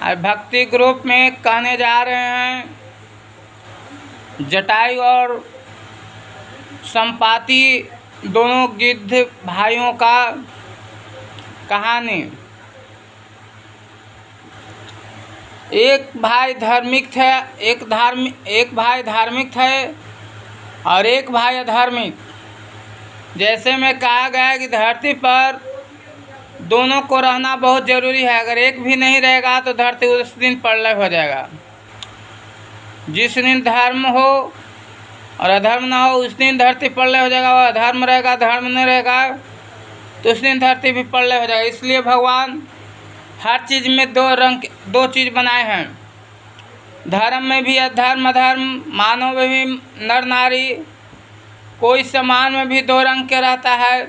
आज भक्ति ग्रुप में कहने जा रहे हैं जटायु और संपाति दोनों गिद्ध भाइयों का कहानी। एक भाई धार्मिक थे, एक भाई धार्मिक थे और एक भाई अधार्मिक। जैसे में कहा गया है कि धरती पर दोनों को रहना बहुत ज़रूरी है। अगर एक भी नहीं रहेगा तो धरती उस दिन प्रलय हो जाएगा। जिस दिन धर्म हो और अधर्म ना हो उस दिन धरती प्रलय हो जाएगा। और अधर्म रहेगा, धर्म नहीं रहेगा तो उस दिन धरती भी प्रलय हो जाएगा। इसलिए भगवान हर चीज़ में दो चीज़ बनाए हैं। धर्म में भी अधर्म, अधर्म, मानव में भी नर नारी, कोई समाज में भी दो रंग के रहता है,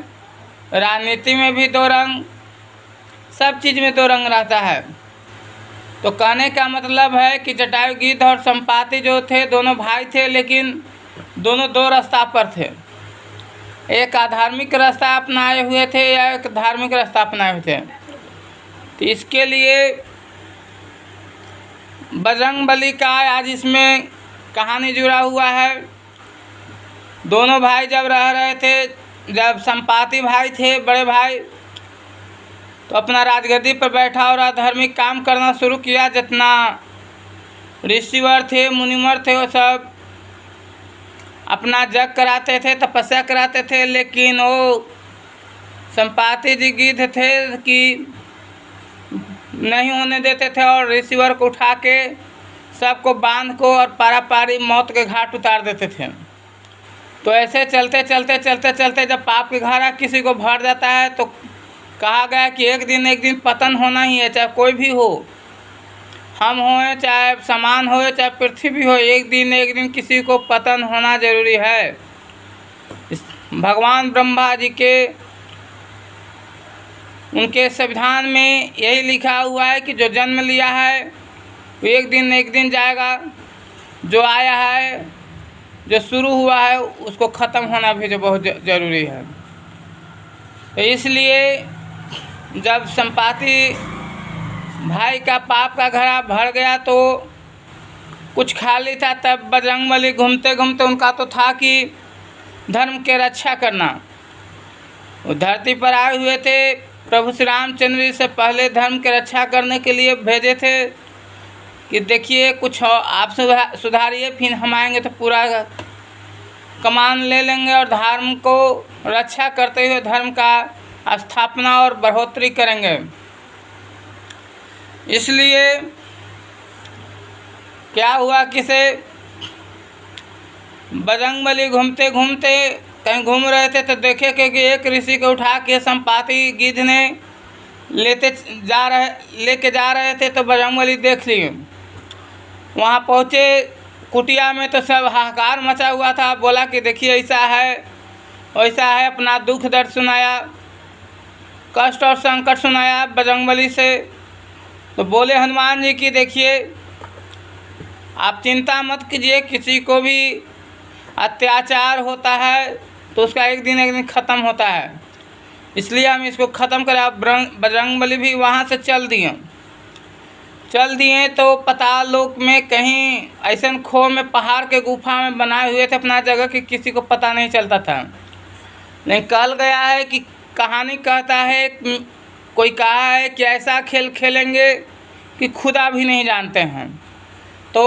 राजनीति में भी दो रंग, सब चीज़ में दो रंग रहता है। तो कहने का मतलब है कि जटायु गिद्ध और संपाति जो थे दोनों भाई थे, लेकिन दोनों दो रास्ता पर थे। एक अधार्मिक रास्ता अपनाए हुए थे या एक धार्मिक रास्ता अपनाए हुए थे। तो इसके लिए बजरंगबली का आज इसमें कहानी जुड़ा हुआ है। दोनों भाई जब रह रहे थे, जब संपाति भाई थे बड़े भाई, तो अपना राजगद्दी पर बैठा और अधार्मिक काम करना शुरू किया। जितना ऋषिवर थे, मुनिवर थे, वो सब अपना जग कराते थे, तपस्या कराते थे। लेकिन वो संपाति जी गिद्ध थे कि नहीं होने देते थे और ऋषिवर को उठा के सबको बांध को और पारापारी मौत के घाट उतार देते थे। तो ऐसे चलते चलते जब पाप के घारा किसी को भर जाता है तो कहा गया कि एक दिन पतन होना ही है। चाहे कोई भी हो, हम हों चाहे समान हो चाहे पृथ्वी हो, एक दिन किसी को पतन होना जरूरी है। भगवान ब्रह्मा जी के उनके संविधान में यही लिखा हुआ है कि जो जन्म लिया है वो एक दिन जाएगा। जो आया है, जो शुरू हुआ है, उसको ख़त्म होना भी जो बहुत ज़रूरी है। तो इसलिए जब संपाति भाई का पाप का घड़ा भर गया तो कुछ खाली था। तब बजरंगबली घूमते घूमते उनका तो था कि धर्म के रक्षा करना। वो धरती पर आए हुए थे, प्रभु श्री रामचंद्र से पहले धर्म के रक्षा करने के लिए भेजे थे कि देखिए कुछ आप सुधारिए, फिर हम आएंगे तो पूरा कमान ले लेंगे और धर्म को रक्षा करते हुए धर्म का स्थापना और बढ़ोतरी करेंगे। इसलिए क्या हुआ कि से बजरंगबली घूमते घूमते कहीं घूम रहे थे तो देखे कि एक ऋषि को उठा के संपाति गिद्ध ने लेके जा रहे थे। तो बजरंगबली देख लिए। वहाँ पहुँचे कुटिया में तो सब हाहाकार मचा हुआ था। बोला कि देखिए ऐसा है वैसा है, अपना दुख दर्द सुनाया, कष्ट और संकट सुनाया बजरंगबली से। तो बोले हनुमान जी कि देखिए आप चिंता मत कीजिए, किसी को भी अत्याचार होता है तो उसका एक दिन ख़त्म होता है। इसलिए हम इसको ख़त्म करें। अब बजरंगबली भी वहाँ से चल दिए तो पाताल लोक में कहीं ऐसे खो में पहाड़ के गुफा में बनाए हुए थे अपना जगह कि किसी को पता नहीं चलता था। लेकिन कल गया है कि कहानी कहता है, कोई कहा है कि ऐसा खेल खेलेंगे कि खुदा भी नहीं जानते हैं। तो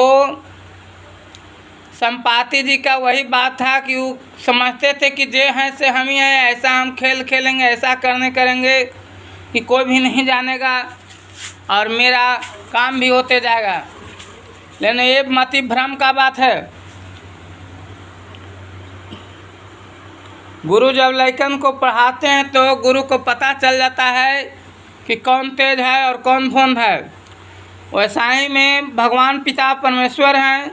संपाति जी का वही बात था कि वो समझते थे कि जे हैं से हम ही हैं, ऐसा हम खेल खेलेंगे, ऐसा करेंगे कि कोई भी नहीं जानेगा और मेरा काम भी होते जाएगा। लेकिन ये मति भ्रम का बात है। गुरु जब लड़कन को पढ़ाते हैं तो गुरु को पता चल जाता है कि कौन तेज है और कौन भोंद है। वैसा ही में भगवान पिता परमेश्वर हैं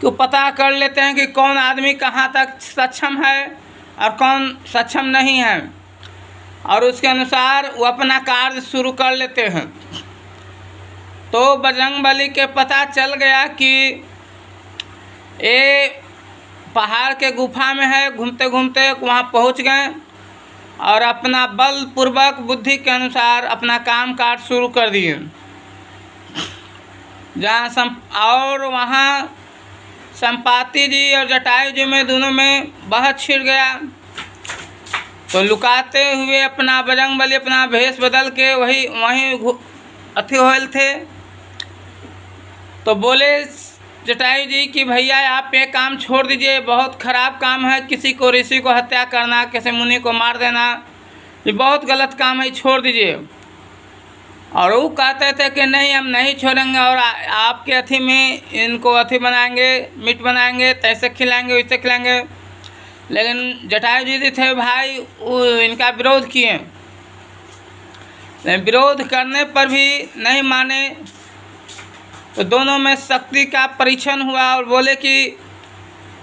कि पता कर लेते हैं कि कौन आदमी कहाँ तक सक्षम है और कौन सक्षम नहीं है, और उसके अनुसार वो अपना कार्य शुरू कर लेते हैं। तो बजरंगबली के पता चल गया कि ये पहाड़ के गुफा में है। घूमते घूमते वहाँ पहुँच गए और अपना बल पूर्वक बुद्धि के अनुसार अपना काम काज शुरू कर दिए। और वहाँ संपाति जी और जटायु जी में दोनों में बहस छिड़ गया। तो लुकाते हुए अपना बजरंगबली अपना भेष बदल के वहीं अथी होल थे। तो बोले जटायु जी कि भैया आप ये काम छोड़ दीजिए, बहुत खराब काम है, किसी को ऋषि को हत्या करना, किसी मुनि को मार देना, ये बहुत गलत काम है, छोड़ दीजिए। और वो कहते थे कि नहीं हम नहीं छोड़ेंगे और आपके अथी में इनको अथी बनाएंगे, मीट बनाएंगे, तैसे खिलाएंगे वैसे खिलाएंगे। लेकिन जटायु जी थे भाई वो इनका विरोध किए। विरोध करने पर भी नहीं माने। तो दोनों में शक्ति का परीक्षण हुआ और बोले कि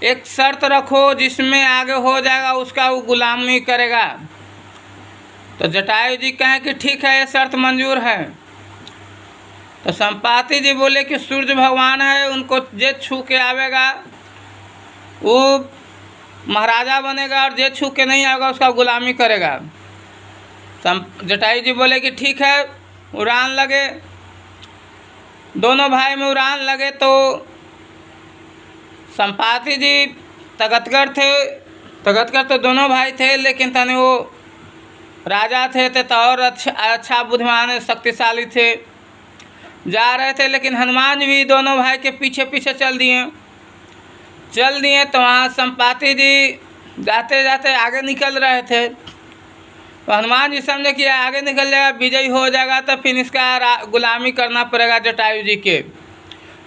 एक शर्त रखो जिसमें आगे हो जाएगा उसका वो गुलामी करेगा। तो जटायु जी कहें कि ठीक है ये शर्त मंजूर है। तो संपाति जी बोले कि सूर्य भगवान है, उनको जे छू के आवेगा वो महाराजा बनेगा और जे छू के नहीं आएगा उसका गुलामी करेगा। जटायु जी बोले कि ठीक है, उड़ान लगे। दोनों भाई में उड़ान लगे तो संपाति जी तगतगर थे। तगतगर तो दोनों भाई थे, लेकिन तने वो राजा थे तो और अच्छा बुद्धिमान शक्तिशाली थे। जा रहे थे, लेकिन हनुमान जी भी दोनों भाई के पीछे पीछे चल दिए। तो वहाँ संपाति जी जाते जाते आगे निकल रहे थे। तो हनुमान जी समझे कि आगे निकल जाएगा, विजयी हो जाएगा, तो फिर इसका गुलामी करना पड़ेगा जटायु जी के।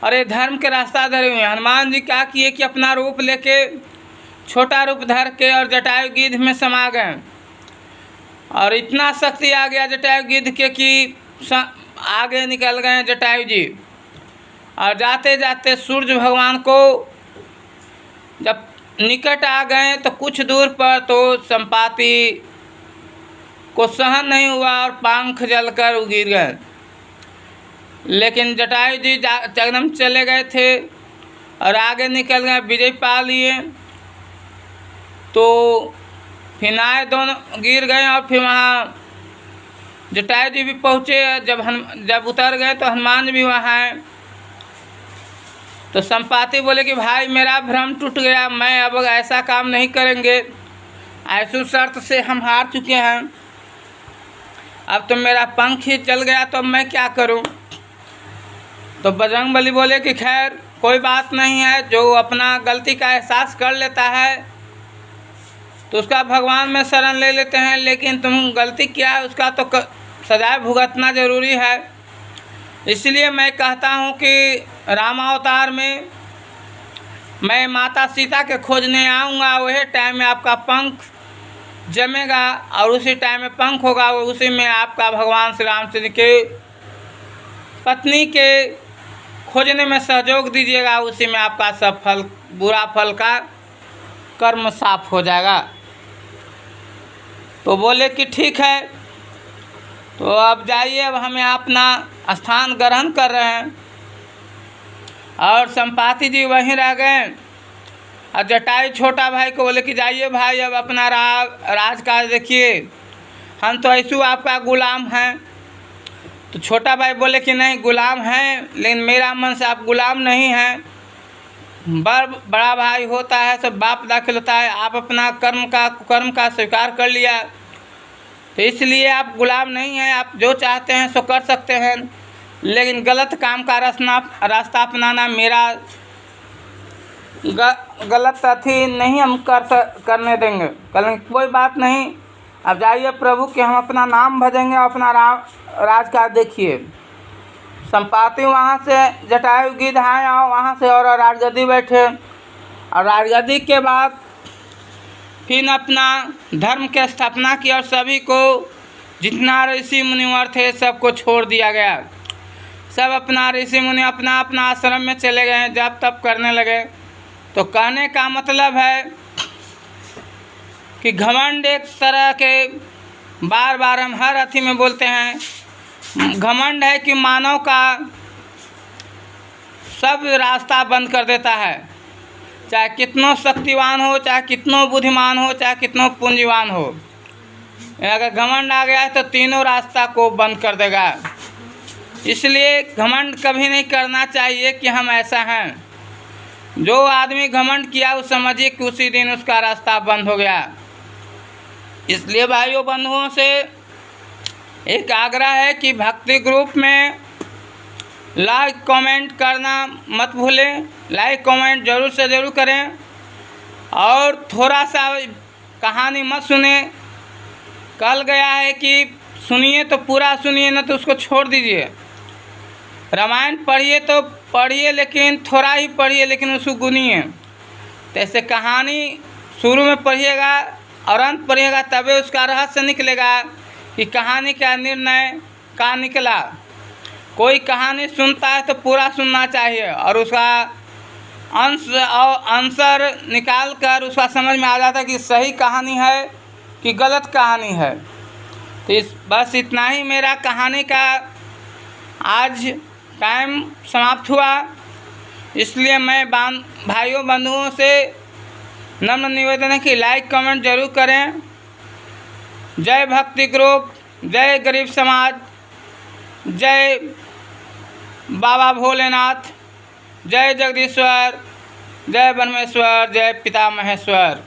और ये धर्म के रास्ता धरे हुए। हनुमान जी क्या किए कि अपना रूप लेके छोटा रूप धर के और जटायु गिद्ध में समा गए। और इतना शक्ति आ गया जटायु गिद्ध के कि आगे निकल गए जटायु जी। और जाते जाते सूर्य भगवान को जब निकट आ गए तो कुछ दूर पर तो संपाति को सहन नहीं हुआ और पंख जलकर गिर गए। लेकिन जटायु जी एकदम चले गए थे और आगे निकल गए, विजय पा लिए। तो फिर आए, दोनों गिर गए और फिर वहाँ जटायु जी भी पहुँचे। जब उतर गए तो हनुमान जी भी वहाँ आए। तो संपाति बोले कि भाई मेरा भ्रम टूट गया, मैं अब ऐसा काम नहीं करेंगे, ऐसी शर्त से हम हार चुके हैं, अब तो मेरा पंख ही चल गया तो मैं क्या करूं। तो बजरंगबली बोले कि खैर कोई बात नहीं है, जो अपना गलती का एहसास कर लेता है तो उसका भगवान में शरण ले लेते हैं, लेकिन तुम गलती किया है उसका तो सजाए भुगतना जरूरी है। इसलिए मैं कहता हूँ कि रामावतार में मैं माता सीता के खोजने आऊँगा, वही टाइम में आपका पंख जमेगा और उसी टाइम में पंख होगा, उसी में आपका भगवान श्री रामचंद्र के पत्नी के खोजने में सहयोग दीजिएगा, उसी में आपका सब फल बुरा फल का कर्म साफ हो जाएगा। तो बोले कि ठीक है, तो अब जाइए, अब हम यहाँ अपना स्थान ग्रहण कर रहे हैं। और संपाति जी वहीं रह गए। और जटायु छोटा भाई को बोले कि जाइए भाई अब अपना राजकाज देखिए, हम तो ऐसू आपका गुलाम हैं। तो छोटा भाई बोले कि नहीं गुलाम हैं, लेकिन मेरा मन से आप गुलाम नहीं हैं। बड़ा भाई होता है सब बाप दाखिल होता है, आप अपना कर्म का स्वीकार कर लिया, तो इसलिए आप गुलाम नहीं हैं, आप जो चाहते हैं सो कर सकते हैं, लेकिन गलत काम का रास्ता अपनाना मेरा गलत अथी नहीं हम करने देंगे। कल कोई बात नहीं, अब जाइए प्रभु कि हम अपना नाम भजेंगे, अपना राजकाज देखिए। संपाति वहाँ से जटायु गिद्ध आए और वहाँ से और राजगद्दी बैठे। और राजगद्दी के बाद फिर अपना धर्म की स्थापना की और सभी को जितना ऋषि मुनिवर थे सबको छोड़ दिया गया। सब अपना ऋषि मुनि अपना अपना आश्रम में चले गए, जब तब करने लगे। तो कहने का मतलब है कि घमंड एक तरह के बार बार हम हर अथी में बोलते हैं, घमंड है कि मानव का सब रास्ता बंद कर देता है, चाहे कितनो शक्तिवान हो, चाहे कितनो बुद्धिमान हो, चाहे कितनो पूंजीवान हो। अगर घमंड आ गया है तो तीनों रास्ता को बंद कर देगा। इसलिए घमंड कभी नहीं करना चाहिए कि हम ऐसा हैं। जो आदमी घमंड किया वो समझिए कि उसी दिन उसका रास्ता बंद हो गया। इसलिए भाइयों बंधुओं से एक आग्रह है कि भक्ति ग्रुप में लाइक कमेंट करना मत भूलें। लाइक कमेंट ज़रूर से ज़रूर करें और थोड़ा सा कहानी मत सुने। कल गया है कि सुनिए तो पूरा सुनिए, न तो उसको छोड़ दीजिए। रामायण पढ़िए तो पढ़िए, लेकिन थोड़ा ही पढ़िए, लेकिन उसको गुनिए। तो ऐसे कहानी शुरू में पढ़िएगा और अंत पढ़िएगा, तभी उसका रहस्य निकलेगा कि कहानी का निर्णय का निकला। कोई कहानी सुनता है तो पूरा सुनना चाहिए और उसका अंश और आंसर निकाल कर उसका समझ में आ जाता है कि सही कहानी है कि गलत कहानी है। तो बस इतना ही मेरा कहानी का आज टाइम समाप्त हुआ। इसलिए मैं भाइयों बंधुओं से नम्र निवेदन है कि लाइक कमेंट जरूर करें। जय भक्ति ग्रुप, जय गरीब समाज, जय बाबा भोलेनाथ, जय जगदीश्वर, जय ब्रह्मेश्वर, जय पिता महेश्वर।